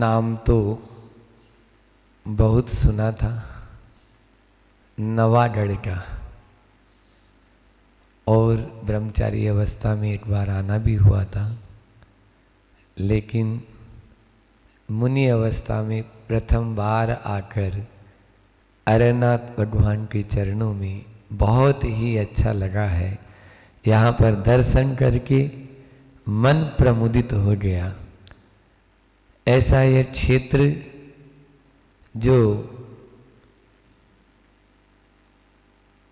नाम तो बहुत सुना था, नवागढ़ का, और ब्रह्मचारी अवस्था में एक बार आना भी हुआ था, लेकिन मुनि अवस्था में प्रथम बार आकर अरनाथ भगवान के चरणों में बहुत ही अच्छा लगा है। यहाँ पर दर्शन करके मन प्रमुदित हो गया। ऐसा यह क्षेत्र जो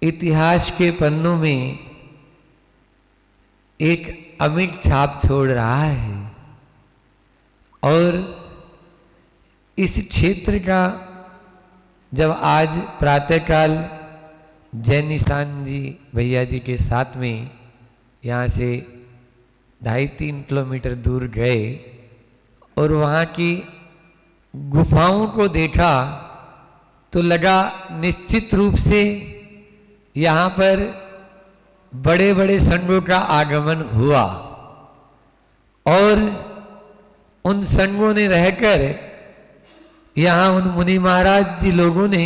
इतिहास के पन्नों में एक अमिट छाप छोड़ रहा है, और इस क्षेत्र का जब आज प्रातःकाल जय निशान जी भैया जी के साथ में यहाँ से 2.5-3 किलोमीटर दूर गए और वहाँ की गुफाओं को देखा तो लगा निश्चित रूप से यहाँ पर बड़े बड़े संघों का आगमन हुआ, और उन संघों ने रहकर यहाँ उन मुनि महाराज जी लोगों ने,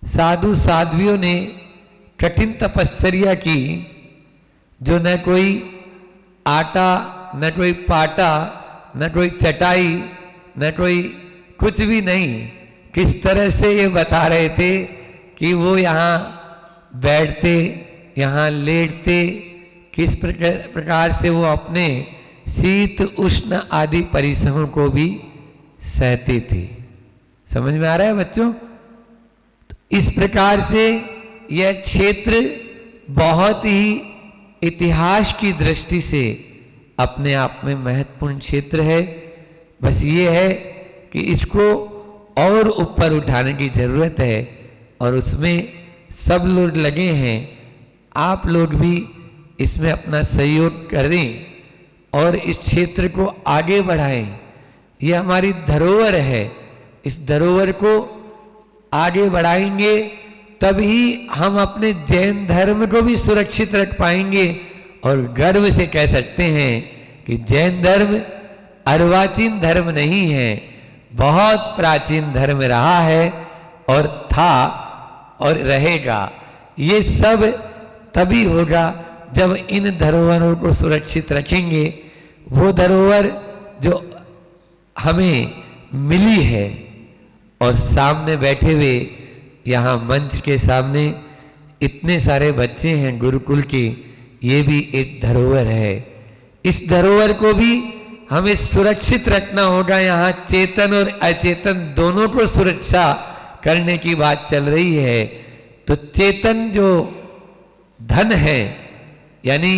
साधु साध्वियों ने कठिन तपस्या की, जो न कोई आटा, न कोई पाटा, न कोई चटाई, न कोई कुछ भी नहीं। किस तरह से ये बता रहे थे कि वो यहाँ बैठते, यहाँ लेटते, किस प्रकार से वो अपने शीत उष्ण आदि परिश्रमों को भी सहते थे। समझ में आ रहा है बच्चों? तो इस प्रकार से यह क्षेत्र बहुत ही इतिहास की दृष्टि से अपने आप में महत्वपूर्ण क्षेत्र है। बस ये है कि इसको और ऊपर उठाने की जरूरत है, और उसमें सब लोग लगे हैं। आप लोग भी इसमें अपना सहयोग करें और इस क्षेत्र को आगे बढ़ाएं। ये हमारी धरोहर है, इस धरोहर को आगे बढ़ाएंगे तभी हम अपने जैन धर्म को भी सुरक्षित रख पाएंगे, और गर्व से कह सकते हैं कि जैन धर्म अर्वाचीन धर्म नहीं है, बहुत प्राचीन धर्म रहा है और था और रहेगा। ये सब तभी होगा जब इन धरोहरों को सुरक्षित रखेंगे। वो धरोहर जो हमें मिली है, और सामने बैठे हुए यहाँ मंच के सामने इतने सारे बच्चे हैं गुरुकुल के, ये भी एक धरोहर है। इस धरोहर को भी हमें सुरक्षित रखना होगा। यहाँ चेतन और अचेतन दोनों को सुरक्षा करने की बात चल रही है। तो चेतन जो धन है, यानी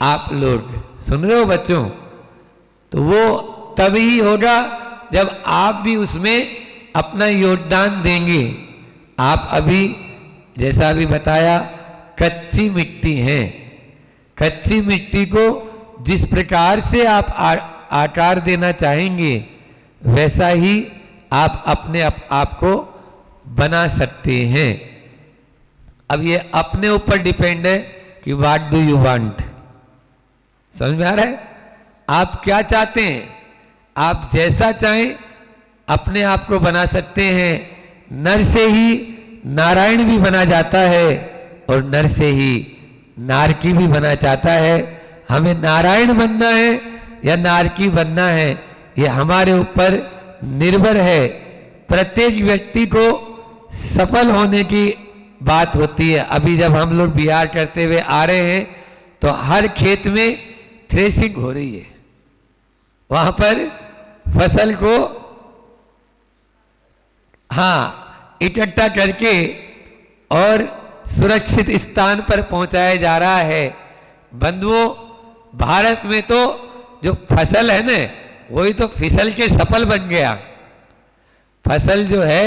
आप लोग सुन रहे हो बच्चों, तो वो तभी होगा जब आप भी उसमें अपना योगदान देंगे। आप अभी जैसा अभी बताया कच्ची मिट्टी हैं, कच्ची मिट्टी को जिस प्रकार से आप आकार देना चाहेंगे वैसा ही आप अपने आप को बना सकते हैं। अब ये अपने ऊपर डिपेंड है कि व्हाट डू यू वांट। समझ में आ रहा है? आप क्या चाहते हैं? आप जैसा चाहें अपने आप को बना सकते हैं। नर से ही नारायण भी बना जाता है, और नर से ही नारकी भी बना चाहता है। हमें नारायण बनना है या नारकी बनना है, ये हमारे ऊपर निर्भर है। प्रत्येक व्यक्ति को सफल होने की बात होती है। अभी जब हम लोग बिहार करते हुए आ रहे हैं तो हर खेत में थ्रेसिंग हो रही है, वहां पर फसल को इकट्ठा करके और सुरक्षित स्थान पर पहुंचाया जा रहा है। बंधुओं, भारत में तो जो फसल है ना, वही तो फिसल के सफल बन गया। फसल जो है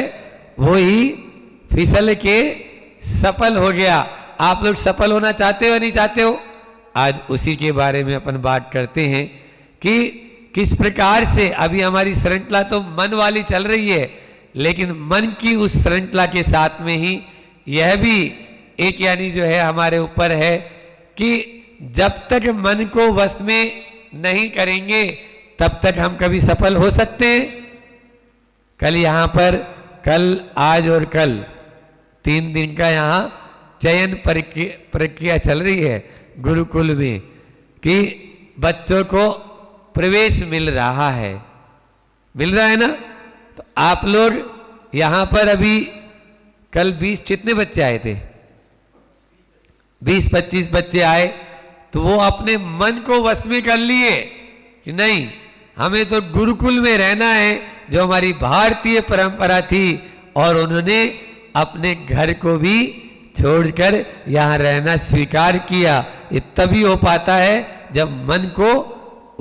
वो ही फिसल के सफल हो गया। आप लोग सफल होना चाहते हो नहीं चाहते हो? आज उसी के बारे में अपन बात करते हैं कि किस प्रकार से अभी हमारी श्रृंखला तो मन वाली चल रही है, लेकिन मन की उस श्रृंखला के साथ में ही यह भी एक यानी जो है हमारे ऊपर है कि जब तक मन को वश में नहीं करेंगे तब तक हम कभी सफल हो सकते हैं? कल यहाँ पर, कल, आज और कल 3 दिन का यहाँ चयन प्रक्रिया चल रही है गुरुकुल में कि बच्चों को प्रवेश मिल रहा है ना। तो आप लोग यहाँ पर अभी कल 20 कितने बच्चे आए थे? 20-25 बच्चे आए, तो वो अपने मन को वश में कर लिए कि नहीं, हमें तो गुरुकुल में रहना है, जो हमारी भारतीय परंपरा थी, और उन्होंने अपने घर को भी छोड़कर यहाँ रहना स्वीकार किया। ये तभी हो पाता है जब मन को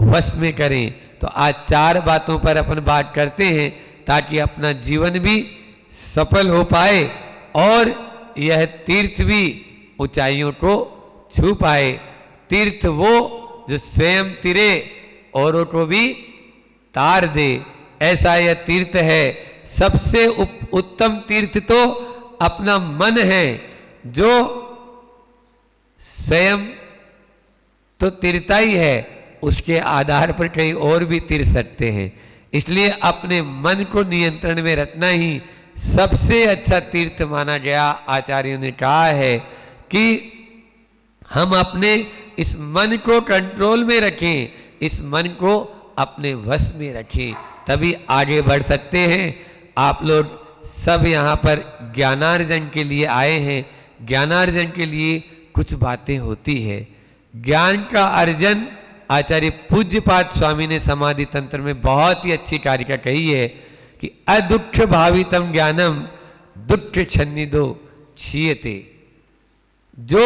वश में करें। तो आज 4 बातों पर अपन बात करते हैं ताकि अपना जीवन भी सफल हो पाए और यह तीर्थ भी ऊंचाइयों को छू पाए। तीर्थ वो जो स्वयं तिरे औरों को भी तार दे, ऐसा यह तीर्थ है। सबसे उत्तम तीर्थ तो अपना मन है, जो स्वयं तो तिरता ही है, उसके आधार पर कहीं और भी तिर सकते हैं। इसलिए अपने मन को नियंत्रण में रखना ही सबसे अच्छा तीर्थ माना गया। आचार्यों ने कहा है कि हम अपने इस मन को कंट्रोल में रखें, इस मन को अपने वश में रखें, तभी आगे बढ़ सकते हैं। आप लोग सब यहाँ पर ज्ञानार्जन के लिए आए हैं। ज्ञानार्जन के लिए कुछ बातें होती है। ज्ञान का अर्जन आचार्य पूज्यपाद स्वामी ने समाधि तंत्र में बहुत ही अच्छी कारिका कही है कि अदुख भावितम ज्ञानम दुख छन्निदो क्षीयते। जो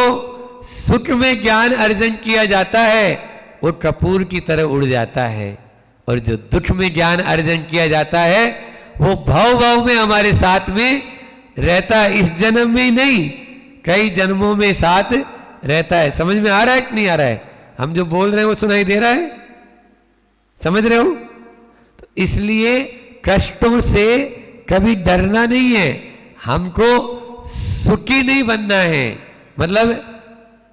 सुख में ज्ञान अर्जन किया जाता है वो कपूर की तरह उड़ जाता है, और जो दुख में ज्ञान अर्जन किया जाता है वो भाव भाव में हमारे साथ में रहता है। इस जन्म में ही नहीं, कई जन्मों में साथ रहता है। समझ में आ रहा है कि नहीं आ रहा है? हम जो बोल रहे हैं वो सुनाई दे रहा है? समझ रहे हो? तो इसलिए कष्टों से कभी डरना नहीं है। हमको सुखी नहीं बनना है, मतलब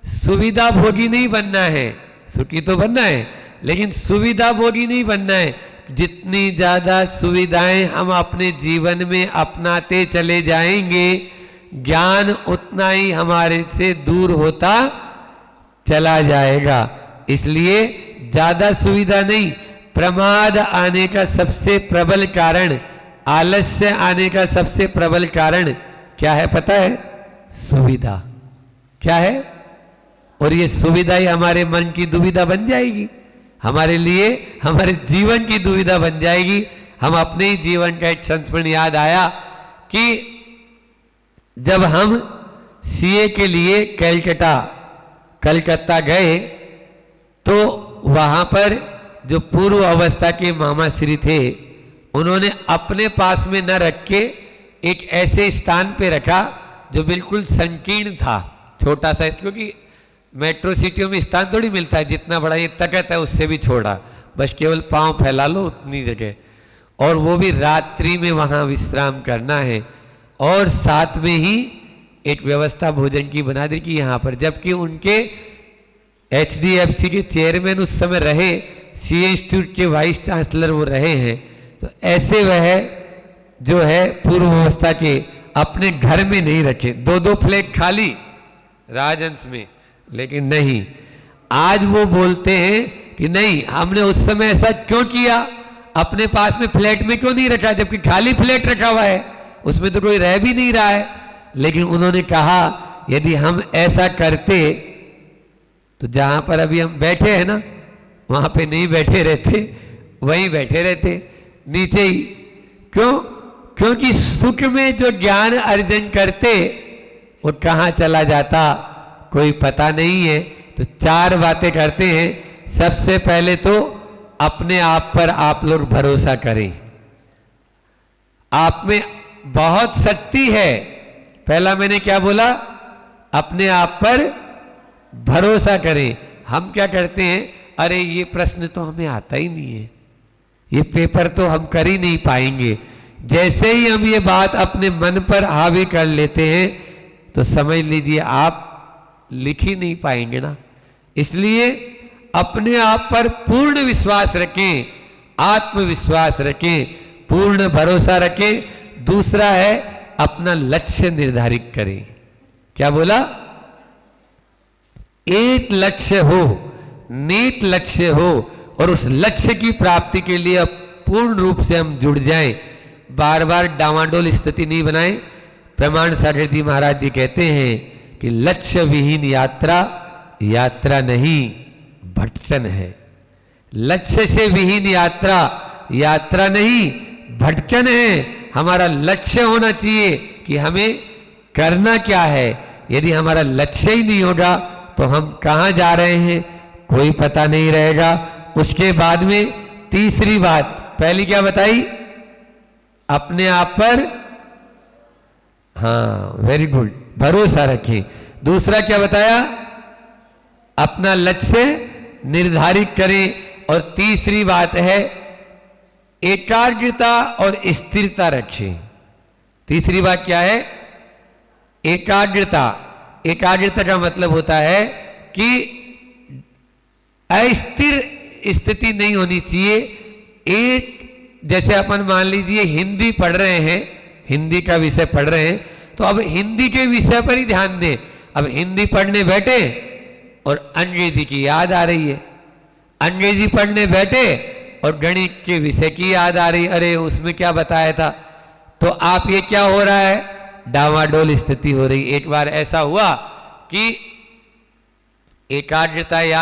सुविधा भोगी नहीं बनना है। सुखी तो बनना है लेकिन सुविधा भोगी नहीं बनना है। जितनी ज्यादा सुविधाएं हम अपने जीवन में अपनाते चले जाएंगे, ज्ञान उतना ही हमारे से दूर होता चला जाएगा। इसलिए ज्यादा सुविधा नहीं, प्रमाद आने का सबसे प्रबल कारण, आलस्य आने का सबसे प्रबल कारण क्या है पता है? सुविधा। क्या है? और ये सुविधा ही हमारे मन की दुविधा बन जाएगी, हमारे लिए हमारे जीवन की दुविधा बन जाएगी। हम अपने ही जीवन का एक संस्मरण याद आया कि जब हम सीए के लिए कलकत्ता गए तो वहां पर जो पूर्व अवस्था के मामा श्री थे, उन्होंने अपने पास में न रख के एक ऐसे स्थान पे रखा जो बिल्कुल संकीर्ण था, छोटा सा, क्योंकि मेट्रो सिटियों में स्थान थोड़ी मिलता है, जितना बड़ा ये तख्त है उससे भी छोड़ा, बस केवल पांव फैला लो उतनी जगह, और वो भी रात्रि में वहां विश्राम करना है, और साथ में ही एक व्यवस्था भोजन की बना दी कि यहाँ पर, जबकि उनके HDFC के चेयरमैन उस समय रहे, सीए इंस्टीट्यूट के वाइस चांसलर वो रहे हैं। तो ऐसे वह जो है पूर्व अवस्था के अपने घर में नहीं रखे, 2-2 फ्लैट खाली राजहंस में, लेकिन नहीं, आज वो बोलते हैं कि नहीं, हमने उस समय ऐसा क्यों किया, अपने पास में फ्लैट में क्यों नहीं रखा, जबकि खाली फ्लैट रखा हुआ है, उसमें तो कोई रह भी नहीं रहा है। लेकिन उन्होंने कहा यदि हम ऐसा करते तो जहां पर अभी हम बैठे हैं ना, वहां पे नहीं बैठे रहते, वहीं बैठे रहते नीचे ही। क्यों? क्योंकि सुख में जो ज्ञान अर्जन करते वो कहां चला जाता कोई पता नहीं है। तो 4 बातें करते हैं। सबसे पहले तो अपने आप पर आप लोग भरोसा करें, आप में बहुत शक्ति है। पहला मैंने क्या बोला? अपने आप पर भरोसा करें। हम क्या करते हैं, अरे ये प्रश्न तो हमें आता ही नहीं है, ये पेपर तो हम कर ही नहीं पाएंगे। जैसे ही हम ये बात अपने मन पर हावी कर लेते हैं तो समझ लीजिए आप लिख ही नहीं पाएंगे ना। इसलिए अपने आप पर पूर्ण विश्वास रखें। आत्मविश्वास रखें, पूर्ण भरोसा रखें। दूसरा है अपना लक्ष्य निर्धारित करें। क्या बोला? एक लक्ष्य हो, नेक लक्ष्य हो, और उस लक्ष्य की प्राप्ति के लिए पूर्ण रूप से हम जुड़ जाएं। बार बार डामाडोल स्थिति नहीं बनाएं। प्रमाण सागर जी महाराज जी कहते हैं कि लक्ष्य विहीन यात्रा यात्रा नहीं, भटकन है। लक्ष्य से विहीन यात्रा यात्रा नहीं, भटकन है। हमारा लक्ष्य होना चाहिए कि हमें करना क्या है। यदि हमारा लक्ष्य ही नहीं होगा तो हम कहां जा रहे हैं कोई पता नहीं रहेगा। उसके बाद में तीसरी बात, पहली क्या बताई? अपने आप पर, हाँ वेरी गुड, भरोसा रखें। दूसरा क्या बताया? अपना लक्ष्य निर्धारित करें। और तीसरी बात है एकाग्रता और स्थिरता रखें। तीसरी बात क्या है? एकाग्रता। एकाग्रता का मतलब होता है कि अस्थिर स्थिति नहीं होनी चाहिए। एक जैसे अपन मान लीजिए हिंदी पढ़ रहे हैं, हिंदी का विषय पढ़ रहे हैं, तो अब हिंदी के विषय पर ही ध्यान दें। अब हिंदी पढ़ने बैठे और अंग्रेजी की याद आ रही है, अंग्रेजी पढ़ने बैठे और गणित के विषय की याद आ रही, अरे उसमें क्या बताया था। तो आप ये क्या हो रहा है? डावाडोल स्थिति हो रही। एक बार ऐसा हुआ कि एकाग्रता या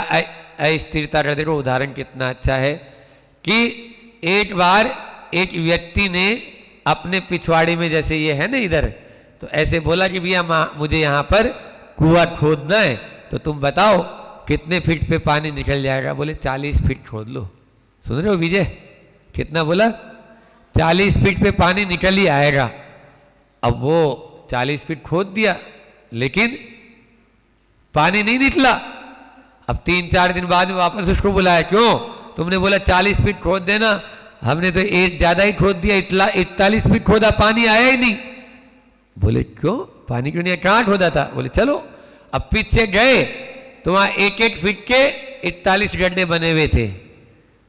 अस्थिरता का देखो उदाहरण कितना अच्छा है कि एक बार एक व्यक्ति ने अपने पिछवाड़े में, जैसे ये है ना इधर, तो ऐसे बोला कि भैया मुझे यहाँ पर कुआं खोदना है, तो तुम बताओ कितने फीट पे पानी निकल जाएगा। बोले 40 फीट खोद लो। सुन रहे हो विजय? कितना बोला? 40 फीट पे पानी निकल ही आएगा। अब वो 40 फीट खोद दिया, लेकिन पानी नहीं निकला। अब 3-4 दिन बाद में वापस उसको बुलाया, क्यों? तुमने बोला 40 फीट खोद देना, हमने तो एक ज्यादा ही खोद दिया, 41 फीट खोदा, पानी आया ही नहीं। बोले क्यों? पानी क्यों नहीं? कहाँ खोदा था? बोले चलो। अब पीछे गए तो वहां 1-1 फीट के 41 गड्ढे बने हुए थे।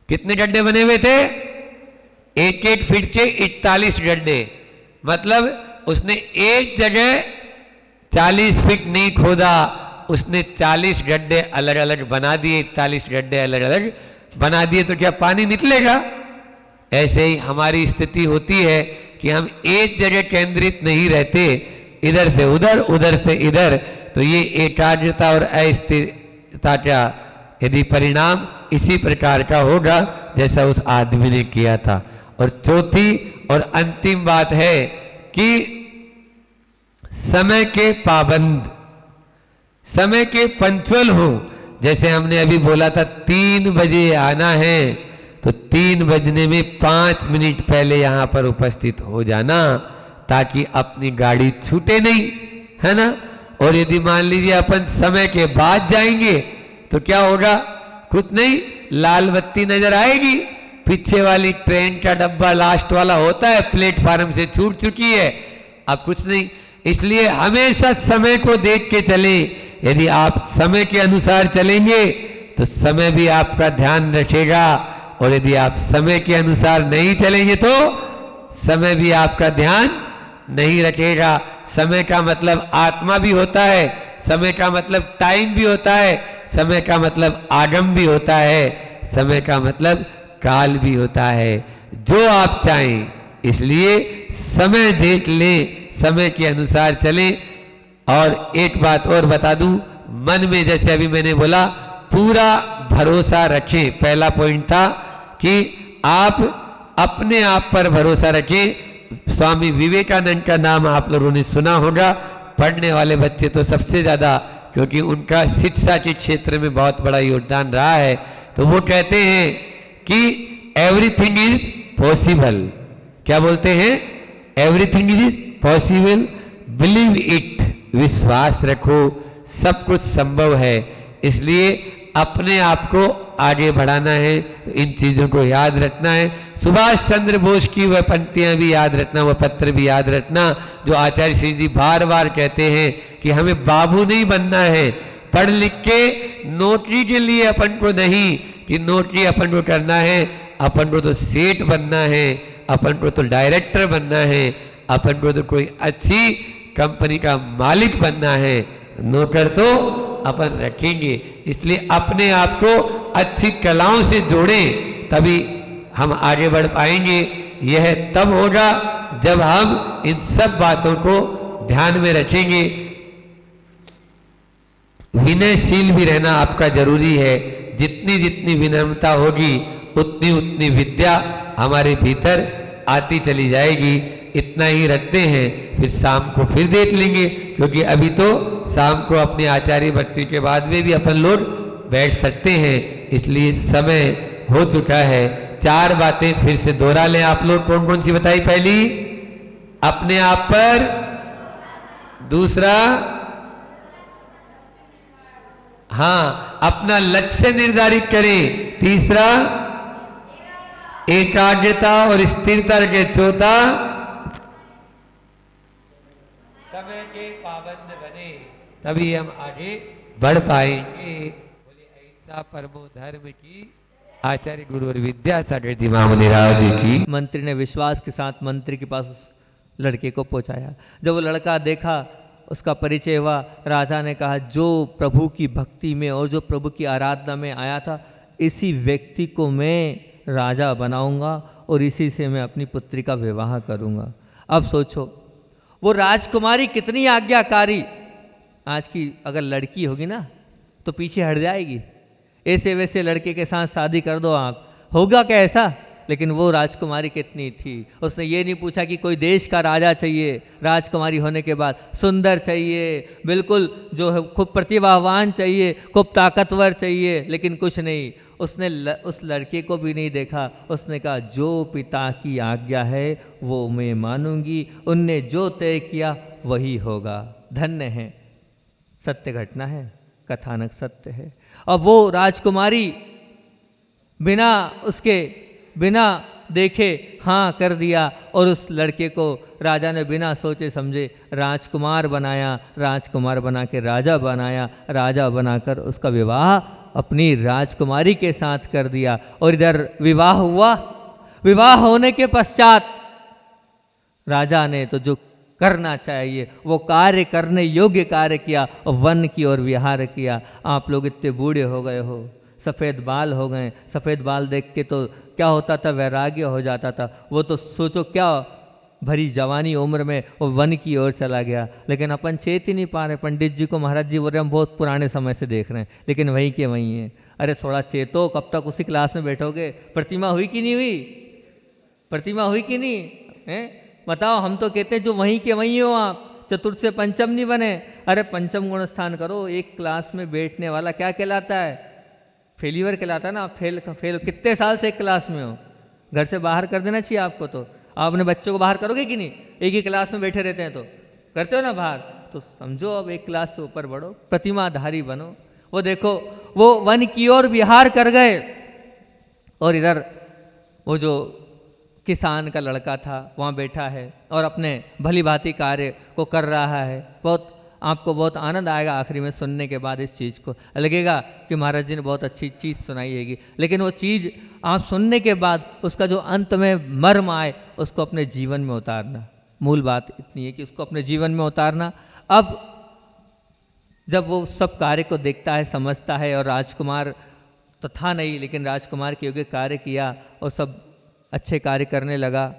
कितने गड्ढे बने हुए थे? 1-1 फीट के 41 गड्ढे। मतलब उसने एक जगह 40 फीट नहीं खोदा, उसने 40 गड्ढे अलग अलग बना दिए, 41 गड्ढे अलग अलग बना दिए। तो क्या पानी निकलेगा? ऐसे ही हमारी स्थिति होती है कि हम एक जगह केंद्रित नहीं रहते, इधर से उधर, उधर से इधर। तो ये एकाग्रता और अस्थिरता का यदि परिणाम इसी प्रकार का होगा जैसा उस आदमी ने किया था। और चौथी और अंतिम बात है कि समय के पाबंद, समय के पंक्चुअल हो। जैसे हमने अभी बोला था 3 बजे आना है, तो 3 बजने में 5 मिनट पहले यहां पर उपस्थित हो जाना, ताकि अपनी गाड़ी छूटे नहीं, है ना। और यदि मान लीजिए अपन समय के बाद जाएंगे तो क्या होगा? कुछ नहीं, लाल बत्ती नजर आएगी, पीछे वाली ट्रेन का डब्बा लास्ट वाला होता है, प्लेटफार्म से छूट चुकी है, अब कुछ नहीं। इसलिए हमेशा समय को देख के चले। यदि आप समय के अनुसार चलेंगे तो समय भी आपका ध्यान रखेगा, और यदि आप समय के अनुसार नहीं चलेंगे तो समय भी आपका ध्यान नहीं रखेगा। समय का मतलब आत्मा भी होता है, समय का मतलब टाइम भी होता है, समय का मतलब आगम भी होता है, समय का मतलब काल भी होता है, जो आप चाहें। इसलिए समय देख लें, समय के अनुसार चलें। और एक बात और बता दूं, मन में जैसे अभी मैंने बोला पूरा भरोसा रखें। पहला पॉइंट था कि आप अपने आप पर भरोसा रखें। स्वामी विवेकानंद का नाम आप लोगों ने सुना होगा, पढ़ने वाले बच्चे तो सबसे ज्यादा, क्योंकि उनका शिक्षा के क्षेत्र में बहुत बड़ा योगदान रहा है। तो वो कहते हैं कि एवरीथिंग इज पॉसिबल। क्या बोलते हैं? Everything is possible, believe it, विश्वास रखो, सब कुछ संभव है। इसलिए अपने आप को आगे बढ़ाना है तो इन चीजों को याद रखना है। सुभाष चंद्र बोस की वह पंक्तियां भी याद रखना, वह पत्र भी याद रखना, जो आचार्य श्री जी बार बार कहते हैं कि हमें बाबू नहीं बनना है, पढ़ लिख के नौकरी के लिए अपन को नहीं, कि नौकरी अपन को करना है, अपन को तो सेठ बनना है, अपन को तो डायरेक्टर बनना है, अपन को तो कोई अच्छी कंपनी का मालिक बनना है, नौकर तो अपन रखेंगे। इसलिए अपने आप को अच्छी कलाओं से जोड़ें, तभी हम आगे बढ़ पाएंगे। यह तब होगा जब हम इन सब बातों को ध्यान में रखेंगे। विनयशील भी रहना आपका जरूरी है। जितनी जितनी विनम्रता होगी उतनी उतनी विद्या हमारे भीतर आती चली जाएगी। इतना ही रखते हैं, फिर शाम को फिर देख लेंगे, क्योंकि अभी तो शाम को अपने आचार्य भक्ति के बाद में भी अपन लोग बैठ सकते हैं। इसलिए समय हो चुका है। 4 बातें फिर से दोहरा लें आप लोग। कौन कौन सी बताई? पहली, अपने आप पर। दूसरा, हाँ, अपना लक्ष्य निर्धारित करें। तीसरा, एकाग्रता और स्थिरता के। चौथा, समय के पाबंद बने, तभी हम आगे बढ़ पाएंगे। बोले ऐसा परमो धर्म की आचार्य गुरु और विद्यासागर जी महामुनिराव जी की। मंत्री ने विश्वास के साथ मंत्री के पास उस लड़के को पहुंचाया। जब वो लड़का देखा, उसका परिचय हुआ, राजा ने कहा जो प्रभु की भक्ति में और जो प्रभु की आराधना में आया था, इसी व्यक्ति को मैं राजा बनाऊंगा और इसी से मैं अपनी पुत्री का विवाह करूंगा। अब सोचो वो राजकुमारी कितनी आज्ञाकारी। आज की अगर लड़की होगी ना तो पीछे हट जाएगी, ऐसे वैसे लड़के के साथ शादी कर दो आप, होगा क्या ऐसा? लेकिन वो राजकुमारी कितनी थी। उसने ये नहीं पूछा कि कोई देश का राजा चाहिए, राजकुमारी होने के बाद सुंदर चाहिए, बिल्कुल जो है खूब प्रतिभावान चाहिए, खूब ताकतवर चाहिए, लेकिन कुछ नहीं। उसने उस लड़के को भी नहीं देखा। उसने कहा जो पिता की आज्ञा है वो मैं मानूंगी, उनने जो तय किया वही होगा। धन्य है, सत्य घटना है, कथानक सत्य है। और वो राजकुमारी बिना देखे हाँ कर दिया और उस लड़के को राजा ने बिना सोचे समझे राजकुमार बनाया, राजकुमार बना के राजा बनाया, राजा बनाकर उसका विवाह अपनी राजकुमारी के साथ कर दिया। और इधर विवाह हुआ। विवाह होने के पश्चात राजा ने तो जो करना चाहिए वो कार्य, करने योग्य कार्य किया और वन की ओर विहार किया। आप लोग इतने बूढ़े हो गए हो, सफ़ेद बाल हो गए, सफ़ेद बाल देख के तो क्या होता था, वैराग्य हो जाता था। वो तो सोचो क्या भरी जवानी उम्र में वो वन की ओर चला गया। लेकिन अपन चेत ही नहीं पा रहे। पंडित जी को महाराज जी बोल रहे हम बहुत पुराने समय से देख रहे हैं, लेकिन वहीं के वहीं है। अरे थोड़ा चेतो, कब तक उसी क्लास में बैठोगे? प्रतिमा हुई कि नहीं हुई? प्रतिमा हुई कि नहीं है? बताओ। हम तो कहते हैं जो वहीं के वहीं हो आप, चतुर्थ से पंचम नहीं बने। अरे पंचम गुण स्थान करो। एक क्लास में बैठने वाला क्या कहलाता है? फेलिवर कहलाता है ना। फेल कितने साल से एक क्लास में हो? घर से बाहर कर देना चाहिए आपको। तो आप अपने बच्चों को बाहर करोगे कि नहीं? एक ही क्लास में बैठे रहते हैं तो करते हो ना बाहर। तो समझो अब एक क्लास से ऊपर बढ़ो, प्रतिमाधारी बनो। वो देखो वो वन की ओर विहार कर गए और इधर वो जो किसान का लड़का था वहाँ बैठा है और अपने भली भांति कार्य को कर रहा है। आपको बहुत आनंद आएगा आखिरी में सुनने के बाद। इस चीज़ को लगेगा कि महाराज जी ने बहुत अच्छी चीज़ सुनाई हैगी, लेकिन वो चीज़ आप सुनने के बाद उसका जो अंत में मर्म आए उसको अपने जीवन में उतारना। मूल बात इतनी है कि उसको अपने जीवन में उतारना। अब जब वो सब कार्य को देखता है, समझता है, और राजकुमार तो था नहीं लेकिन राजकुमार के योग्य कार्य किया और सब अच्छे कार्य करने लगा।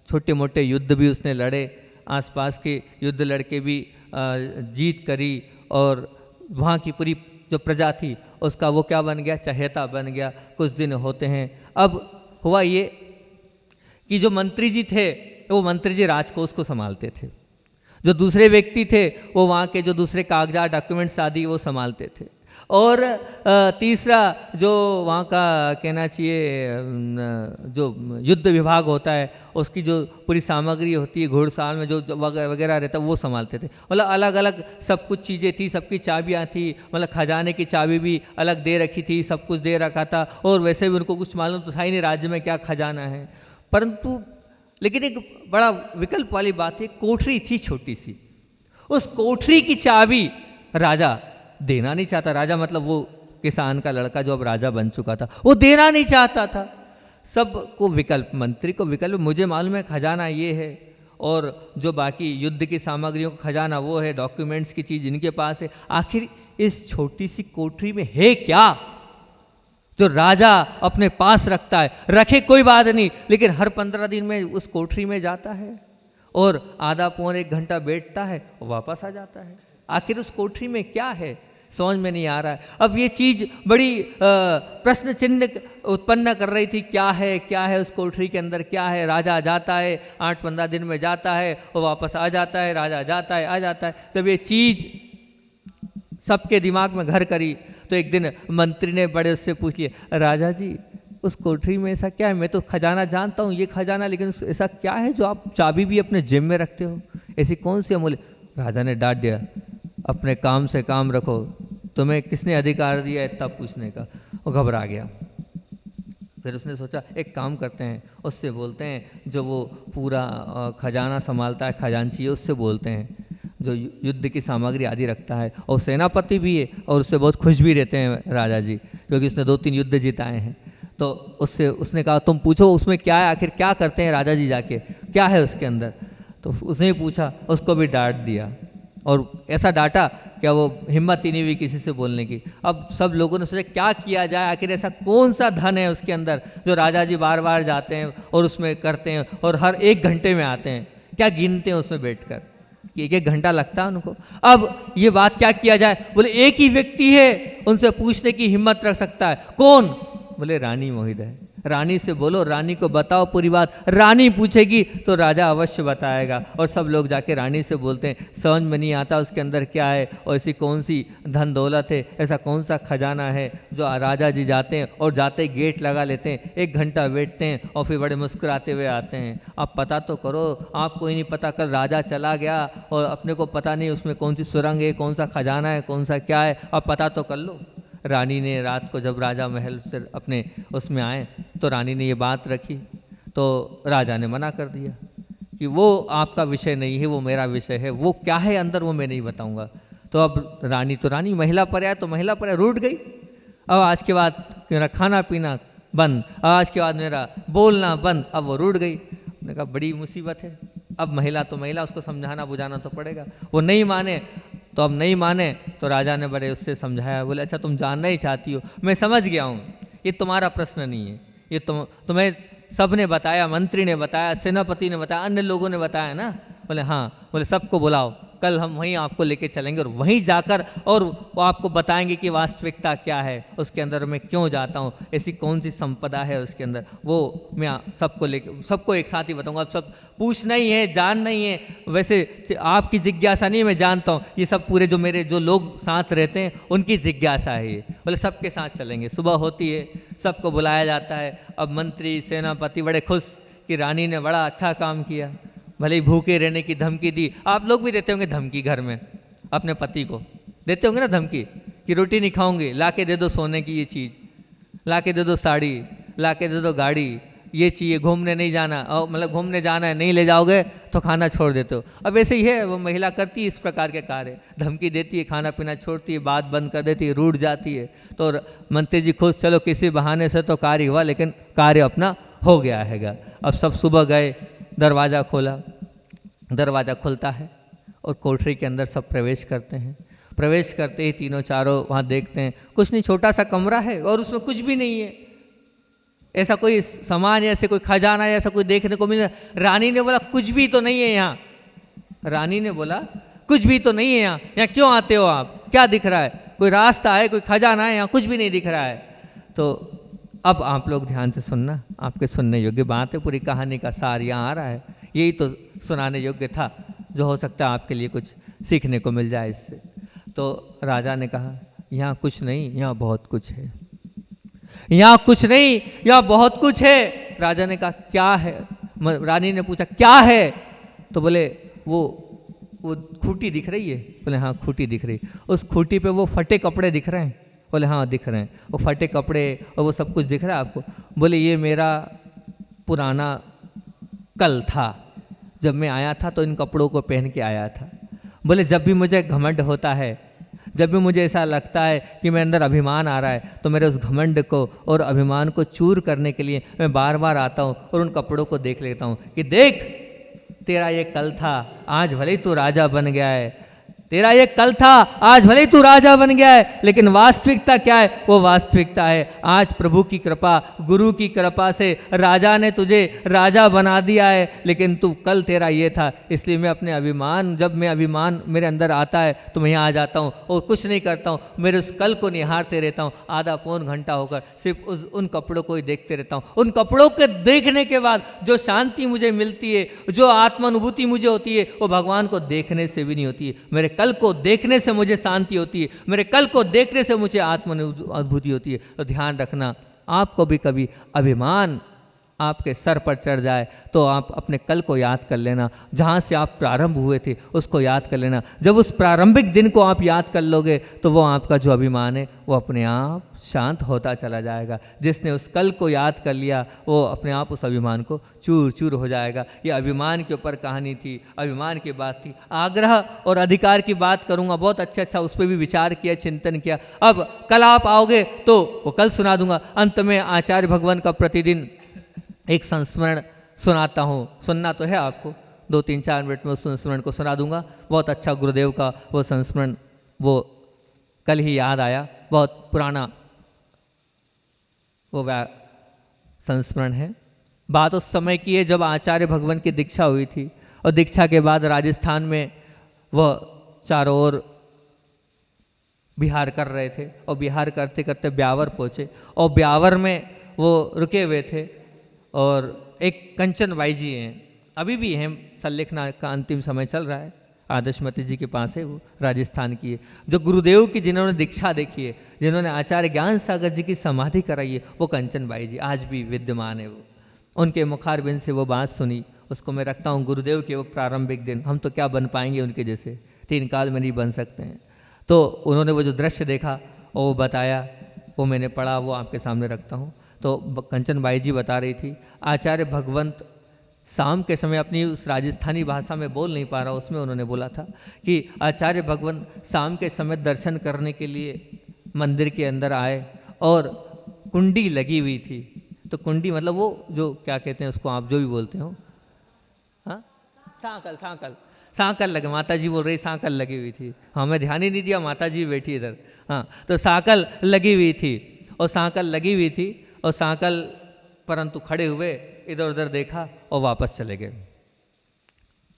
छोटे मोटे युद्ध भी उसने लड़े, आसपास के युद्ध लड़के भी जीत करी और वहाँ की पूरी जो प्रजा थी उसका वो क्या बन गया? चहेता बन गया। कुछ दिन होते हैं। अब हुआ ये कि जो मंत्री जी थे वो मंत्री जी राजकोष को संभालते थे। जो दूसरे व्यक्ति थे वो वहाँ के जो दूसरे कागजात, डॉक्यूमेंट्स आदि वो संभालते थे। और तीसरा जो वहाँ का कहना चाहिए जो युद्ध विभाग होता है उसकी जो पूरी सामग्री होती है, घोड़साल में जो वगैरह रहता है वो संभालते थे। मतलब अलग अलग सब कुछ चीज़ें थी, सबकी चाबियाँ थी। मतलब खजाने की चाबी भी अलग दे रखी थी, सब कुछ दे रखा था। और वैसे भी उनको कुछ मालूम तो था ही नहीं राज्य में क्या खजाना है। परंतु लेकिन एक बड़ा विकल्प वाली बात है, कोठरी थी छोटी सी। उस कोठरी की चाबी राजा देना नहीं चाहता। राजा मतलब वो किसान का लड़का जो अब राजा बन चुका था, वो देना नहीं चाहता था। सबको विकल्प, मंत्री को विकल्प, मुझे मालूम है खजाना ये है और जो बाकी युद्ध की सामग्रियों का खजाना वो है, डॉक्यूमेंट्स की चीज़ इनके पास है, आखिर इस छोटी सी कोठरी में है क्या जो राजा अपने पास रखता है? रखे कोई बात नहीं, लेकिन हर 15 दिन में उस कोठरी में जाता है और आधा पौन 1 घंटा बैठता है और वापस आ जाता है। आखिर उस कोठरी में क्या है, समझ में नहीं आ रहा है। अब ये चीज़ बड़ी प्रश्न चिन्ह उत्पन्न कर रही थी, क्या है उस कोठरी के अंदर, क्या है? राजा जाता है, 8-15 दिन में जाता है और वापस आ जाता है, राजा जाता है आ जाता है। जब ये चीज़ सबके दिमाग में घर करी तो एक दिन मंत्री ने बड़े उससे पूछ लिया, राजा जी उस कोठरी में ऐसा क्या है? मैं तो खजाना जानता हूँ, ये खजाना, लेकिन ऐसा क्या है जो आप चाबी भी अपने जेब में रखते हो? ऐसी कौन सी अमूल्य? राजा ने डांट दिया, अपने काम से काम रखो, तुम्हें किसने अधिकार दिया है इतना पूछने का? वो घबरा गया। फिर उसने सोचा एक काम करते हैं, उससे बोलते हैं जो वो पूरा खजाना संभालता है, खजांची है, उससे बोलते हैं जो युद्ध की सामग्री आदि रखता है, और सेनापति भी है और उससे बहुत खुश भी रहते हैं राजा जी, क्योंकि उसने 2-3 युद्ध जिताए हैं। तो उसने कहा तुम पूछो उसमें क्या है, आखिर क्या करते हैं राजा जी जाके, क्या है उसके अंदर? तो उसने ही पूछा, उसको भी डांट दिया और ऐसा डांटा क्या वो हिम्मत ही नहीं हुई किसी से बोलने की। अब सब लोगों ने सोचा क्या किया जाए, आखिर ऐसा कौन सा धन है उसके अंदर जो राजा जी बार बार जाते हैं और उसमें करते हैं और हर 1 घंटे में आते हैं, क्या गिनते हैं उसमें बैठकर कि 1-1 घंटा लगता है उनको। अब ये बात क्या किया जाए? बोले एक ही व्यक्ति है उनसे पूछने की हिम्मत रख सकता है। कौन? बोले रानी महोदय। रानी से बोलो, रानी को बताओ पूरी बात। रानी पूछेगी तो राजा अवश्य बताएगा। और सब लोग जाके रानी से बोलते हैं, समझ में नहीं आता उसके अंदर क्या है और ऐसी कौन सी धन दौलत है, ऐसा कौन सा खजाना है जो राजा जी जाते हैं और जाते ही गेट लगा लेते हैं, 1 घंटा बैठते हैं और फिर बड़े मुस्कुराते हुए आते हैं। आप पता तो करो, आपको ही नहीं पता, कल राजा चला गया और अपने को पता नहीं उसमें कौन सी सुरंग है, कौन सा खजाना है, कौन सा क्या है, आप पता तो कर लो। रानी ने रात को जब राजा महल से अपने उसमें आए तो रानी ने ये बात रखी तो राजा ने मना कर दिया कि वो आपका विषय नहीं है, वो मेरा विषय है, वो क्या है अंदर वो मैं नहीं बताऊंगा। तो अब रानी महिला पर आया तो महिला पर रूठ गई। अब आज के बाद मेरा खाना पीना बंद, आज के बाद मेरा बोलना बंद, अब वो रूठ गई। मैंने कहा बड़ी मुसीबत है। अब महिला तो महिला, उसको समझाना बुझाना तो पड़ेगा। वो नहीं माने तो अब नहीं माने तो राजा ने बड़े उससे समझाया। बोले अच्छा तुम जानना ही चाहती हो, मैं समझ गया हूँ, ये तुम्हारा प्रश्न नहीं है, ये तुम्हें सब ने बताया, मंत्री ने बताया, सेनापति ने बताया, अन्य लोगों ने बताया ना। बोले हाँ। बोले सबको बुलाओ, कल हम वहीं आपको लेके चलेंगे और वहीं जाकर और वो आपको बताएंगे कि वास्तविकता क्या है, उसके अंदर मैं क्यों जाता हूँ, ऐसी कौन सी संपदा है उसके अंदर, वो मैं सबको एक साथ ही बताऊँगा। अब सब पूछना ही है, जानना ही है। वैसे आपकी जिज्ञासा नहीं, मैं जानता हूँ, ये सब पूरे जो लोग साथ रहते हैं उनकी जिज्ञासा है ये। बोले सबके साथ चलेंगे। सुबह होती है, सबको बुलाया जाता है। अब मंत्री सेनापति बड़े खुश कि रानी ने बड़ा अच्छा काम किया, भले ही भूखे रहने की धमकी दी। आप लोग भी देते होंगे धमकी, घर में अपने पति को देते होंगे ना धमकी कि रोटी नहीं खाओगे, ला के दे दो सोने की ये चीज़, ला के दे दो साड़ी, ला के दे दो गाड़ी, ये चाहिए, घूमने नहीं जाना, और मतलब घूमने जाना है, नहीं ले जाओगे तो खाना छोड़ देते हो। अब ऐसे ही है, वो महिला करती है इस प्रकार के कार्य, धमकी देती है, खाना पीना छोड़ती है, बात बंद कर देती है, रूठ जाती है। तो मंत्री जी खुश, चलो किसी बहाने से तो कार्य हुआ, लेकिन कार्य अपना हो गया हैगा। अब सब सुबह गए, दरवाज़ा खोला, दरवाज़ा खुलता है और कोठरी के अंदर सब प्रवेश करते हैं। प्रवेश करते ही तीनों चारों वहाँ देखते हैं, कुछ नहीं, छोटा सा कमरा है और उसमें कुछ भी नहीं है, ऐसा कोई सामान, ऐसे कोई खजाना ऐसा कोई देखने को मिला। रानी ने बोला कुछ भी तो नहीं है यहाँ। रानी ने बोला कुछ भी तो नहीं है यहाँ, यहाँ क्यों आते हो आप, क्या दिख रहा है, कोई रास्ता है, कोई खजाना है, यहाँ कुछ भी नहीं दिख रहा है। तो अब आप लोग ध्यान से सुनना, आपके सुनने योग्य बात है, पूरी कहानी का सार यहाँ आ रहा है, यही तो सुनाने योग्य था, जो हो सकता है आपके लिए कुछ सीखने को मिल जाए इससे। तो राजा ने कहा यहाँ कुछ नहीं, यहाँ बहुत कुछ है, यहाँ कुछ नहीं, यहाँ बहुत कुछ है। राजा ने कहा क्या है? रानी ने पूछा क्या है? तो बोले वो खूंटी दिख रही है। बोले हाँ खूंटी दिख रही। उस खूंटी पे वो फटे कपड़े दिख रहे हैं। बोले हाँ दिख रहे हैं, वो फटे कपड़े और वो सब कुछ दिख रहा है आपको? बोले ये मेरा पुराना कल था, जब मैं आया था तो इन कपड़ों को पहन के आया था। बोले जब भी मुझे घमंड होता है, जब भी मुझे ऐसा लगता है कि मेरे अंदर अभिमान आ रहा है तो मेरे उस घमंड को और अभिमान को चूर करने के लिए मैं बार बार आता हूँ और उन कपड़ों को देख लेता हूँ कि देख, तेरा ये कल था, आज भले ही तू राजा बन गया है, तेरा ये कल था, आज भले ही तू राजा बन गया है, लेकिन वास्तविकता क्या है? वो वास्तविकता है आज प्रभु की कृपा, गुरु की कृपा से राजा ने तुझे राजा बना दिया है, लेकिन तू कल तेरा ये था। इसलिए मैं अपने अभिमान, जब मैं अभिमान मेरे अंदर आता है तो मैं यहाँ आ जाता हूँ और कुछ नहीं करता हूँ, मेरे उस कल को निहारते रहता हूँ, आधा पौन घंटा होकर सिर्फ उन कपड़ों को ही देखते रहता हूँ। उन कपड़ों के देखने के बाद जो शांति मुझे मिलती है, जो आत्मानुभूति मुझे होती है, वो भगवान को देखने से भी नहीं होती है। मेरे कल को देखने से मुझे शांति होती है, मेरे कल को देखने से मुझे आत्मानुभूति होती है। तो ध्यान रखना, आपको भी कभी अभिमान आपके सर पर चढ़ जाए तो आप अपने कल को याद कर लेना, जहाँ से आप प्रारंभ हुए थे उसको याद कर लेना। जब उस प्रारंभिक दिन को आप याद कर लोगे तो वो आपका जो अभिमान है वो अपने आप शांत होता चला जाएगा। जिसने उस कल को याद कर लिया वो अपने आप उस अभिमान को चूर चूर हो जाएगा। ये अभिमान के ऊपर कहानी थी, अभिमान की बात थी। आग्रह और अधिकार की बात करूँगा, बहुत अच्छा उस पर भी विचार किया, चिंतन किया। अब कल आप आओगे तो वो कल सुना दूंगा। अंत में आचार्य भगवान का प्रतिदिन एक संस्मरण सुनाता हूँ, सुनना तो है आपको, 2-3-4 मिनट में उस संस्मरण को सुना दूंगा। बहुत अच्छा गुरुदेव का वो संस्मरण वो कल ही याद आया, बहुत पुराना वो संस्मरण है। बात उस समय की है जब आचार्य भगवान की दीक्षा हुई थी और दीक्षा के बाद राजस्थान में वह चारों ओर बिहार कर रहे थे और बिहार करते करते ब्यावर पहुँचे और ब्यावर में वो रुके हुए थे। और एक कंचन बाई जी हैं, अभी भी हैं, संलेखना का अंतिम समय चल रहा है, आदर्शमती जी के पास है, वो राजस्थान की है, जो गुरुदेव की जिन्होंने दीक्षा देखी है, जिन्होंने आचार्य ज्ञान सागर जी की समाधि कराई है, वो कंचन बाई जी आज भी विद्यमान है। वो उनके मुखारबिंद से वो बात सुनी, उसको मैं रखता हूँ। गुरुदेव के वो प्रारंभिक दिन, हम तो क्या बन पाएंगे उनके जैसे, 3 काल में नहीं बन सकते हैं। तो उन्होंने वो जो दृश्य देखा और वो बताया, वो मैंने पढ़ा, वो आपके सामने रखता हूँ। तो कंचन बाई जी बता रही थी, आचार्य भगवंत शाम के समय अपनी उस राजस्थानी भाषा में बोल नहीं पा रहा, उसमें उन्होंने बोला था कि आचार्य भगवंत शाम के समय दर्शन करने के लिए मंदिर के अंदर आए और कुंडी लगी हुई थी। तो कुंडी मतलब वो जो क्या कहते हैं उसको, आप जो भी बोलते हो, हाँ, सांकल लगे, माता जी बोल रही सांकल लगी हुई थी। हाँ, मैं ध्यान ही नहीं दिया, माता जी बैठी इधर। हाँ, तो सांकल लगी हुई थी और सांकल लगी हुई थी और सांकल परंतु खड़े हुए, इधर उधर देखा और वापस चले गए।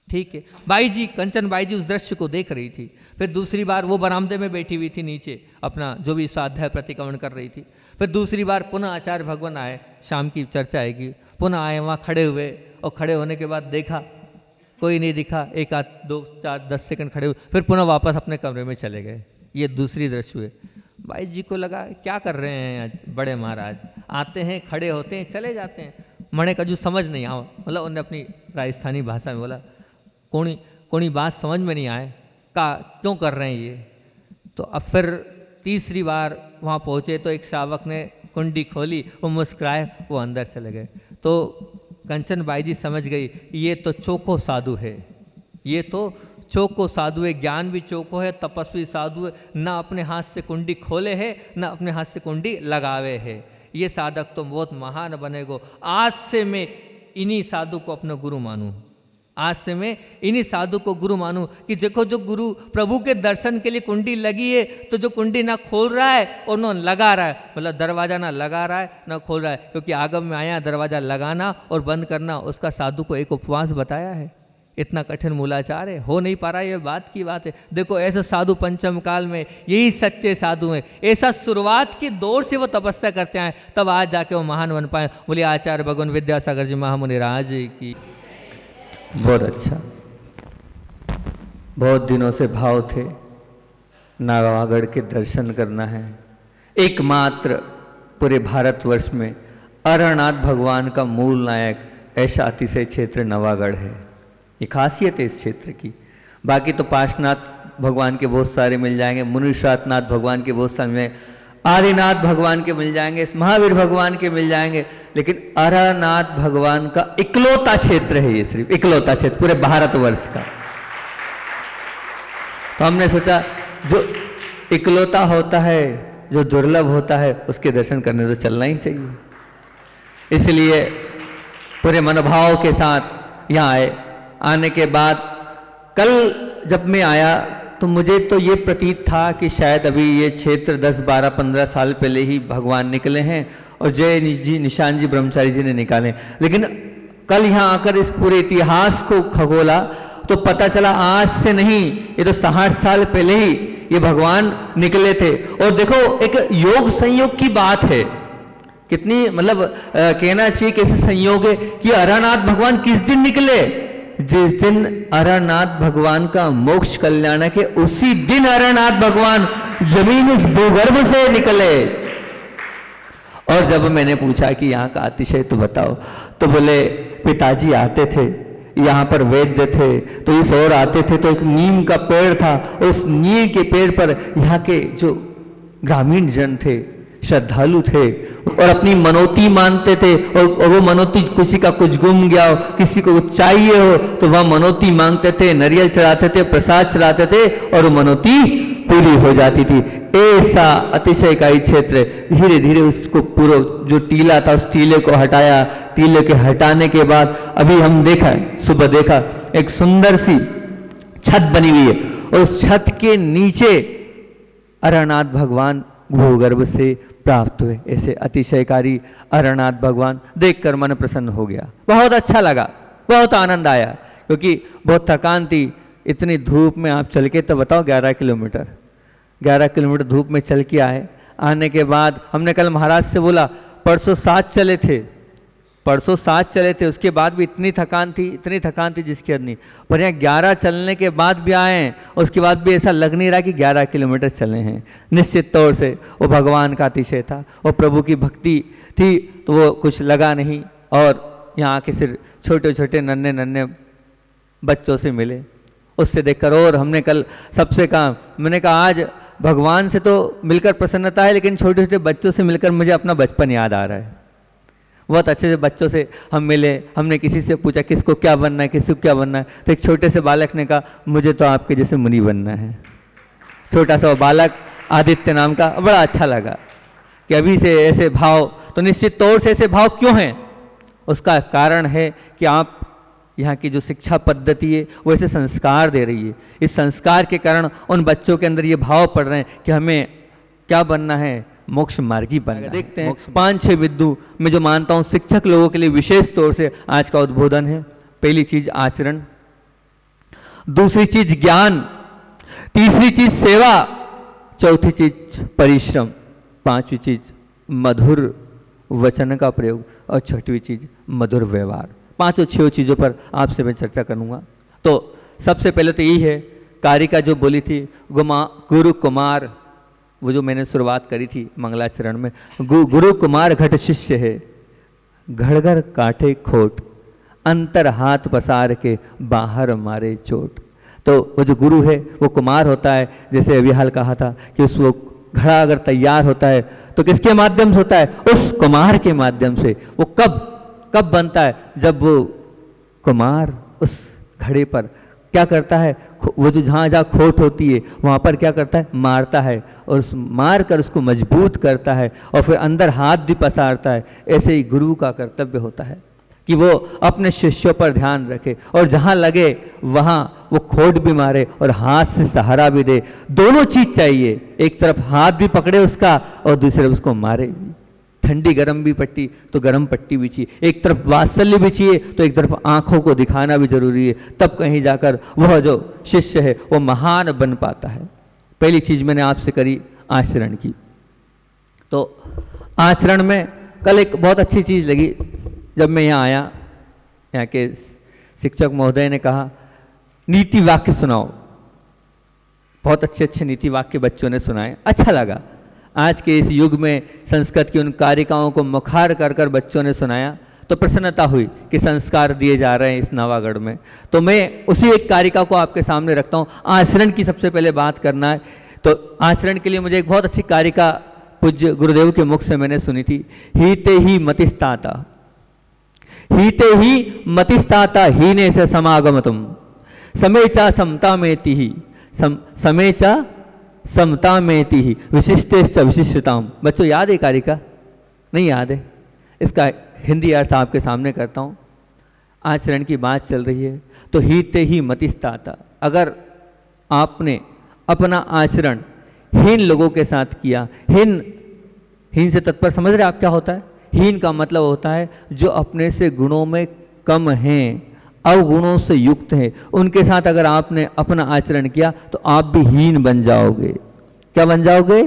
ठीक है, बाई जी, कंचन बाई जी उस दृश्य को देख रही थी। फिर दूसरी बार वो बरामदे में बैठी हुई थी नीचे, अपना जो भी स्वाध्याय प्रतिक्रमण कर रही थी। फिर दूसरी बार पुनः आचार्य भगवान आए, शाम की चर्चा आएगी, पुनः आए, वहाँ खड़े हुए और खड़े होने के बाद देखा कोई नहीं दिखा, 1 आध 2 4 10 सेकंड खड़े हुए, फिर पुनः वापस अपने कमरे में चले गए। ये दूसरी दृश्य हुए। बाई जी को लगा क्या कर रहे हैं बड़े महाराज, आते हैं, खड़े होते हैं, चले जाते हैं। मणे का जो समझ नहीं आवा, मतलब उन्होंने अपनी राजस्थानी भाषा में बोला, कोई बात समझ में नहीं आए, क्यों कर रहे हैं ये। तो अब फिर तीसरी बार वहाँ पहुँचे तो एक शावक ने कुंडी खोली, वो मुस्कुराए, वो अंदर चले गए। तो कंचन बाई जी समझ गई, ये तो चोखो साधु है, ये तो चोको साधु है, ज्ञान भी चोको है, तपस्वी साधु है, ना अपने हाथ से कुंडी खोले है, ना अपने हाथ से कुंडी लगावे है। ये साधक तो बहुत महान बनेगो। आज से मैं इन्हीं साधु को अपना गुरु मानूं, आज से मैं इन्हीं साधु को गुरु मानूं। कि देखो, जो गुरु प्रभु के दर्शन के लिए कुंडी लगी है, तो जो कुंडी ना खोल रहा है और ना लगा रहा है, मतलब दरवाज़ा ना लगा रहा है ना खोल रहा है, क्योंकि आगम में आया दरवाज़ा लगाना और बंद करना, उसका साधु को एक उपवास बताया है। इतना कठिन मूलाचार है, हो नहीं पा रहा, ये बात की बात है। देखो, ऐसे साधु पंचम काल में यही सच्चे साधु हैं। ऐसा शुरुआत की दौर से वो तपस्या करते आए, तब आज जाके वो महान बन पाए। बोले आचार्य भगवान विद्यासागर जी महामुनि राज की। बहुत अच्छा, बहुत दिनों से भाव थे नवागढ़ के दर्शन करना है। एकमात्र पूरे भारतवर्ष में अरनाथ भगवान का मूल नायक ऐसा अतिशय क्षेत्र नवागढ़ है। ये खासियत है इस क्षेत्र की। बाकी तो पार्श्वनाथ भगवान के बहुत सारे मिल जाएंगे, मुनीश्वरनाथ भगवान के बहुत सारे, आदिनाथ भगवान के मिल जाएंगे, महावीर भगवान के मिल जाएंगे, लेकिन अरनाथ भगवान का इकलौता क्षेत्र है ये, सिर्फ इकलौता क्षेत्र पूरे भारतवर्ष का। तो हमने सोचा जो इकलौता होता है, जो दुर्लभ होता है, उसके दर्शन करने तो चलना ही चाहिए। इसलिए पूरे मनोभाव के साथ यहाँ आए। आने के बाद कल जब मैं आया तो मुझे तो ये प्रतीत था कि शायद अभी ये क्षेत्र 10, 12, 15 साल पहले ही भगवान निकले हैं और जय जी, निशान जी, ब्रह्मचारी जी ने निकाले। लेकिन कल यहाँ आकर इस पूरे इतिहास को खगोला तो पता चला आज से नहीं, ये तो 60 साल पहले ही ये भगवान निकले थे। और देखो एक योग संयोग की बात है, कितनी मतलब कहना चाहिए कैसे संयोग है कि अरनाथ भगवान किस दिन निकले? जिस दिन अरनाथ भगवान का मोक्ष कल्याण है, के उसी दिन अरनाथ भगवान जमीन उस भूगर्भ से निकले। और जब मैंने पूछा कि यहाँ का अतिशय तो बताओ, तो बोले पिताजी आते थे, यहाँ पर वैद्य थे तो इस ओर आते थे तो एक नीम का पेड़ था, उस नीम के पेड़ पर यहाँ के जो ग्रामीण जन थे, श्रद्धालु थे और अपनी मनोती मानते थे। और वो मनोती, किसी का कुछ गुम गया हो, किसी को कुछ चाहिए हो तो वह मनोती मांगते थे, नारियल चढ़ाते थे, प्रसाद चढ़ाते थे और वो मनोती पूरी हो जाती थी। ऐसा अतिशयकारी क्षेत्र। धीरे धीरे उसको पूरा जो टीला था उस टीले को हटाया। टीले के हटाने के बाद अभी हम देखा, सुबह देखा एक सुंदर सी छत बनी हुई है और उस छत के नीचे अरनाथ भगवान भूगर्भ से प्राप्त हुए। ऐसे अतिशयकारी अरनाथ भगवान देखकर मन प्रसन्न हो गया, बहुत अच्छा लगा, बहुत आनंद आया, क्योंकि बहुत थकान थी। इतनी धूप में आप चल के तो बताओ 11 किलोमीटर धूप में चल के आए। आने के बाद हमने कल महाराज से बोला परसों 7 चले थे, उसके बाद भी इतनी थकान थी जिसकी हद नहीं। पर यहाँ 11 चलने के बाद भी आए हैं, उसके बाद भी ऐसा लग नहीं रहा कि 11 किलोमीटर चले हैं। निश्चित तौर से वो भगवान का अतिशय था और प्रभु की भक्ति थी तो वो कुछ लगा नहीं। और यहाँ के सिर्फ छोटे छोटे नन्हे बच्चों से मिले, उससे देखकर और हमने कल सबसे कहा, मैंने कहा आज भगवान से तो मिलकर प्रसन्नता है, लेकिन छोटे छोटे बच्चों से मिलकर मुझे अपना बचपन याद आ रहा है। बहुत अच्छे से बच्चों से हम मिले, हमने किसी से पूछा किसको क्या बनना है, तो एक छोटे से बालक ने कहा मुझे तो आपके जैसे मुनि बनना है। छोटा सा बालक आदित्य नाम का, बड़ा अच्छा लगा कि अभी से ऐसे भाव। तो निश्चित तौर से ऐसे भाव क्यों हैं? उसका कारण है कि आप यहाँ की जो शिक्षा पद्धति है वो ऐसे संस्कार दे रही है। इस संस्कार के कारण उन बच्चों के अंदर ये भाव पड़ रहे हैं कि हमें क्या बनना है, मोक्ष मार्गी बनना है। देखते हैं 5-6 बिंदु मैं जो मानता हूँ शिक्षक लोगों के लिए विशेष तौर से आज का उद्बोधन है। पहली चीज आचरण, दूसरी चीज ज्ञान, तीसरी चीज सेवा, चौथी चीज परिश्रम, पांचवी चीज मधुर वचन का प्रयोग और छठवीं चीज मधुर व्यवहार। 5-6 चीज़ों पर आपसे मैं चर्चा करूँगा। तो सबसे पहले तो यही है, कारिका जो बोली थी गुरु कुमार, वो जो मैंने शुरुआत करी थी मंगलाचरण में, गुरु कुमार घट शिष्य है, घर घर काटे खोट, अंतर हाथ पसार के बाहर मारे चोट। तो वो जो गुरु है वो कुमार होता है, जैसे अभी हाल कहा था कि उस वो घड़ा अगर तैयार होता है तो किसके माध्यम से होता है? उस कुमार के माध्यम से। वो कब बनता है? जब वो कुमार उस घड़े पर क्या करता है, वो जो जहाँ खोट होती है वहाँ पर क्या करता है? मारता है और उस मार कर उसको मजबूत करता है और फिर अंदर हाथ भी पसारता है। ऐसे ही गुरु का कर्तव्य होता है कि वो अपने शिष्यों पर ध्यान रखे और जहाँ लगे वहाँ वो खोट भी मारे और हाथ से सहारा भी दे। दोनों चीज चाहिए, एक तरफ हाथ भी पकड़े उसका और दूसरी तरफ उसको मारे भी। ठंडी गर्म भी पट्टी तो गर्म पट्टी भी चाहिए, एक तरफ वात्सल्य भी चाहिए तो एक तरफ आंखों को दिखाना भी जरूरी है। तब कहीं जाकर वह जो शिष्य है वो महान बन पाता है। पहली चीज मैंने आपसे करी आचरण की। तो आचरण में कल एक बहुत अच्छी चीज लगी, जब मैं यहाँ आया, यहाँ के शिक्षक महोदय ने कहा नीति वाक्य सुनाओ। बहुत अच्छे नीति वाक्य बच्चों ने सुनाए, अच्छा लगा। आज के इस युग में संस्कृत की उन कारिकाओं को मुखार कर बच्चों ने सुनाया तो प्रसन्नता हुई कि संस्कार दिए जा रहे हैं इस नवागढ़ में। तो मैं उसी एक कारिका को आपके सामने रखता हूँ। आचरण की सबसे पहले बात करना है, तो आचरण के लिए मुझे एक बहुत अच्छी कारिका पूज्य गुरुदेव के मुख से मैंने सुनी थी। हीते ही मतिस्ताता हीने से समागमतुम समेचा समता में ही समेचा समता में ही विशिष्ट विशिष्टताम। बच्चों याद है कारिका? नहीं याद है? इसका हिंदी अर्थ आपके सामने करता हूँ। आचरण की बात चल रही है तो हीते ही मतिस्ताता। अगर आपने अपना आचरण हीन लोगों के साथ किया, हीन से तत्पर समझ रहे आप क्या होता है? हीन का मतलब होता है जो अपने से गुणों में कम हैं, अवगुणों से युक्त हैं, उनके साथ अगर आपने अपना आचरण किया तो आप भी हीन बन जाओगे। क्या बन जाओगे?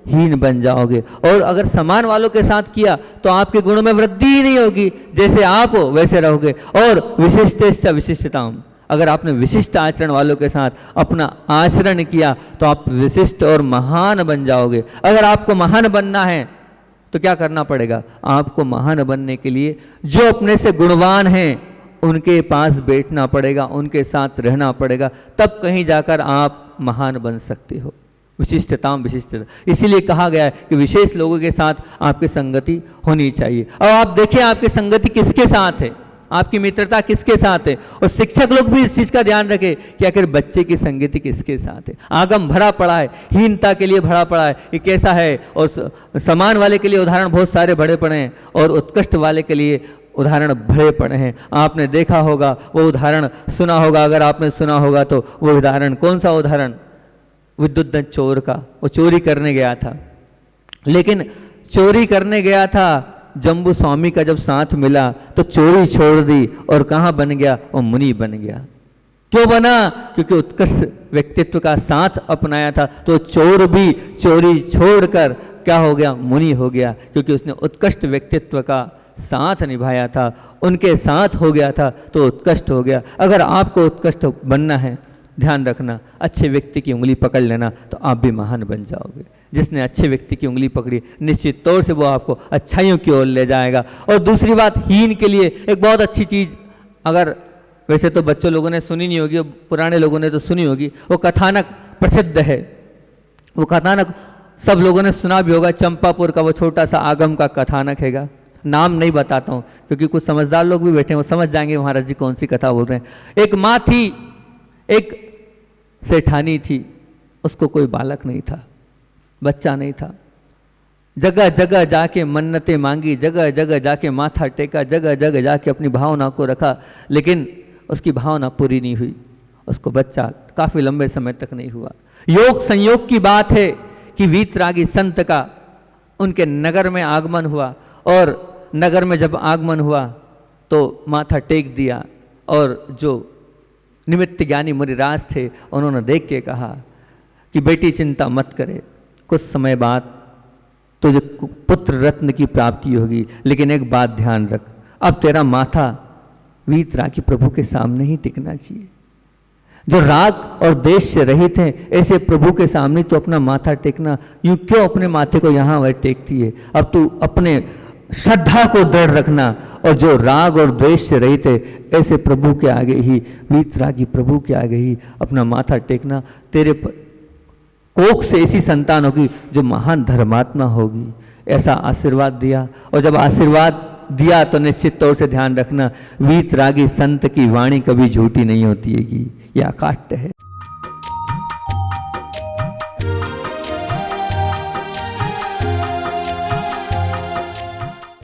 हीन बन जाओगे। और अगर समान वालों के साथ किया तो आपके गुणों में वृद्धि ही नहीं होगी, जैसे आप हो वैसे रहोगे। और विशिष्ट विशिष्टताम, अगर आपने विशिष्ट आचरण वालों के साथ अपना आचरण किया तो आप विशिष्ट और महान बन जाओगे। अगर आपको महान बनना है तो क्या करना पड़ेगा? आपको महान बनने के लिए जो अपने से गुणवान हैं उनके पास बैठना पड़ेगा, उनके साथ रहना पड़ेगा, तब कहीं जाकर आप महान बन सकते हो। विशिष्टताम विशिष्टता, इसीलिए कहा गया है कि विशेष लोगों के साथ आपकी संगति होनी चाहिए। और आप देखिए आपकी संगति किसके साथ है, आपकी मित्रता किसके साथ है। और शिक्षक लोग भी इस चीज का ध्यान रखें कि आखिर बच्चे की संगति किसके साथ है। आगम भरा पड़ा है, हीनता के लिए भरा पड़ा है, ये कैसा है। और समान वाले के लिए उदाहरण बहुत सारे भरे पड़े हैं और उत्कृष्ट वाले के लिए उदाहरण भरे पड़े हैं। आपने देखा होगा वो उदाहरण, सुना होगा, अगर आपने सुना होगा तो वो उदाहरण, कौन सा उदाहरण? विद्युत चोर का। वो चोरी करने गया था, लेकिन चोरी करने गया था, जम्बू स्वामी का जब साथ मिला तो चोरी छोड़ दी और कहाँ बन गया? वो मुनि बन गया। क्यों बना? क्योंकि उत्कृष्ट व्यक्तित्व का साथ अपनाया था। तो चोर भी चोरी छोड़कर क्या हो गया? मुनि हो गया, क्योंकि उसने उत्कृष्ट व्यक्तित्व का साथ निभाया था, उनके साथ हो गया था तो उत्कृष्ट हो गया। अगर आपको उत्कृष्ट बनना है, ध्यान रखना, अच्छे व्यक्ति की उंगली पकड़ लेना तो आप भी महान बन जाओगे। जिसने अच्छे व्यक्ति की उंगली पकड़ी निश्चित तौर से वो आपको अच्छाइयों की ओर ले जाएगा। और दूसरी बात, हीन के लिए एक बहुत अच्छी चीज़, अगर वैसे तो बच्चों लोगों ने सुनी नहीं होगी, पुराने लोगों ने तो सुनी होगी, वो कथानक प्रसिद्ध है। वो कथानक सब लोगों ने सुना भी होगा, चंपापुर का वो छोटा सा आगम का कथानक हैगा। नाम नहीं बताता हूँ क्योंकि कुछ समझदार लोग भी बैठे हैं, वो समझ जाएंगे महाराज जी कौन सी कथा बोल रहे हैं। एक माँ थी, एक सेठानी थी, उसको कोई बालक नहीं था, बच्चा नहीं था। जगह जगह जाके मन्नतें मांगी, जगह जगह जाके माथा टेका, जगह जगह जाके अपनी भावना को रखा, लेकिन उसकी भावना पूरी नहीं हुई। उसको बच्चा काफी लंबे समय तक नहीं हुआ। योग संयोग की बात है कि वीतरागी संत का उनके नगर में आगमन हुआ, और नगर में जब आगमन हुआ तो माथा टेक दिया, और जो निमित्त ज्ञानी मुनिराज थे उन्होंने देख के कहा कि बेटी चिंता मत करे, कुछ समय बाद तुझे पुत्र रत्न की प्राप्ति होगी, लेकिन एक बात ध्यान रख, अब तेरा माथा वीतरागी प्रभु के सामने ही टिकना चाहिए। जो राग और देश से रहित हैं, ऐसे प्रभु के सामने तो अपना माथा टेकना, यूं क्यों अपने माथे को यहाँ वह टेकती है। अब तू अपने श्रद्धा को दृढ़ रखना, और जो राग और द्वेष से रहित है ऐसे प्रभु के आगे ही, वीतरागी प्रभु के आगे ही अपना माथा टेकना। तेरे कोख से ऐसी संतान होगी जो महान धर्मात्मा होगी, ऐसा आशीर्वाद दिया। और जब आशीर्वाद दिया तो निश्चित तौर से ध्यान रखना, वीतरागी संत की वाणी कभी झूठी नहीं होती है, यह अकाट्य है।